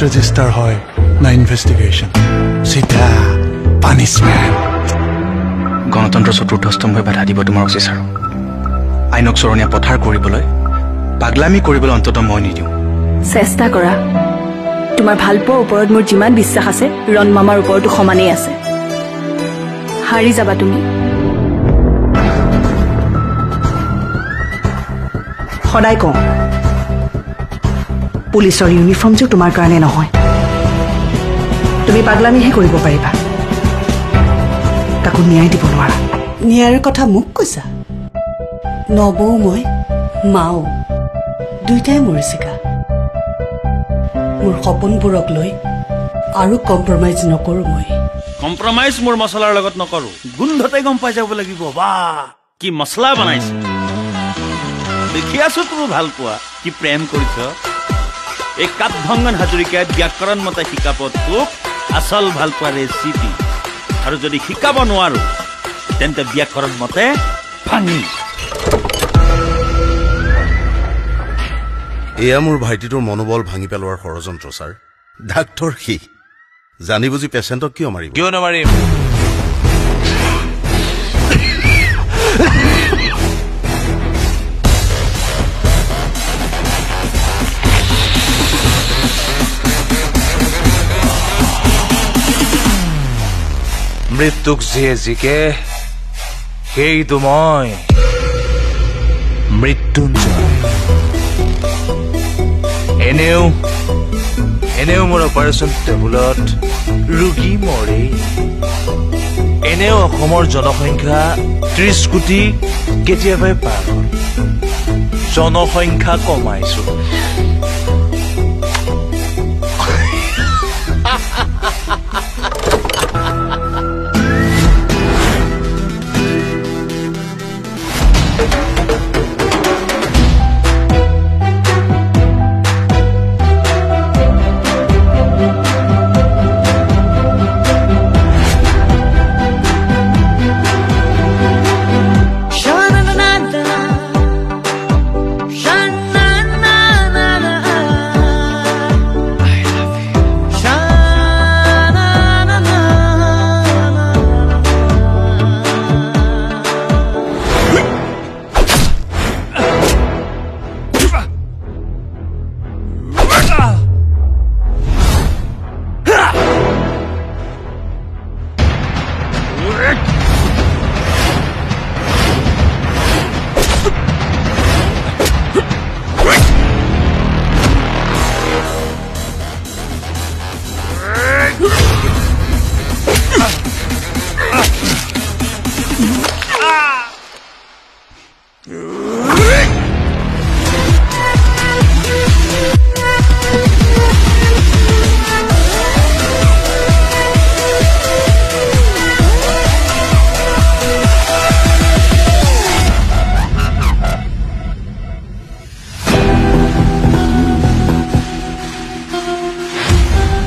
Register হয় না investigation চিধা পানিছমেণ্ট গণতন্ত্ৰ চতুৰ্থ স্তম্ভই বাধা দিব তোমাৰ উচিত আৰু আইনক চৰণীয়া পথাৰ কৰিবলৈ পাগলামি কৰিবলৈ অন্তত মই নিদিওঁ চেষ্টা কৰা তোমাৰ ভালপোৱাৰ ওপৰত মোৰ যিমান বিশ্বাস আছে ৰণ মামাৰ ওপৰতো সমানেই আছে হাৰি যাবা তুমি সদায় কওঁ পুলিচৰ ইউনিফৰ্মযোৰ তোমাৰ কাৰণে নহয় তুমি পাগলামিহে কৰিব পাৰিবা তাকো ন্যায় দিব নোৱাৰা ন্যায়ৰ কথা মোক কৈছা নবৌ মই মাও দুইটাই মৰিছিকা মোৰ সপোনবোৰক লৈ আৰু কম্প্ৰমাইজ নকৰোঁ মই কম্প্ৰমাইজ মোৰ মছলাৰ লগত নকৰোঁ গোন্ধতে গম পাই যাব লাগিব বাহ কি মছলা বনাইছে দেখি আছো তুমি ভাল পোৱা কি প্ৰেম কৰিছ এই কাপভঙ্গন হাজৰিকাত ব্যাকৰণ মতে শিকাব তোক আচল ভাল পোৱা ৰেচিপি আৰু যদি শিকাব নোৱাৰো তেন্তে ব্যাকৰণ মতে ভাঙি এয়া মোৰ ভাইটিটোৰ মনোবল ভাঙি পেলোৱাৰ ষড়যন্ত্ৰ ছাৰ ডাক্তৰ সি জানি বুজি পেচেণ্টক কিয় মাৰিব কিয় নামাৰিম মৃত্যুক যিয়ে জিকে সেইটো মই মৃত্যুঞ্জয় এনেও মোৰ অপাৰেশ্যন টেবুলত ৰোগী মৰে এনেও অসমৰ জনসংখ্যা 30 কোটি কেতিয়াবাই পাৰ হ'ল জনসংখ্যা কমাইছো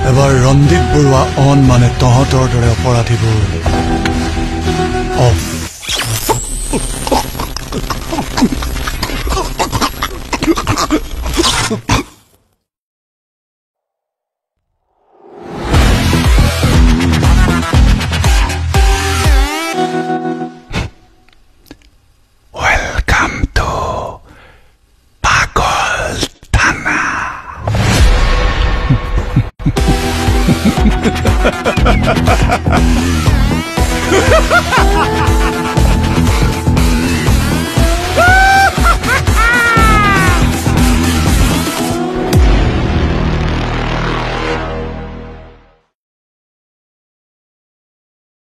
এবাৰ ৰন্দীপ বৰুৱা অন মানে তহঁতৰ দৰে অপৰাধীবোৰ of Welcome to Pagol Thana. Ha ha ha ha!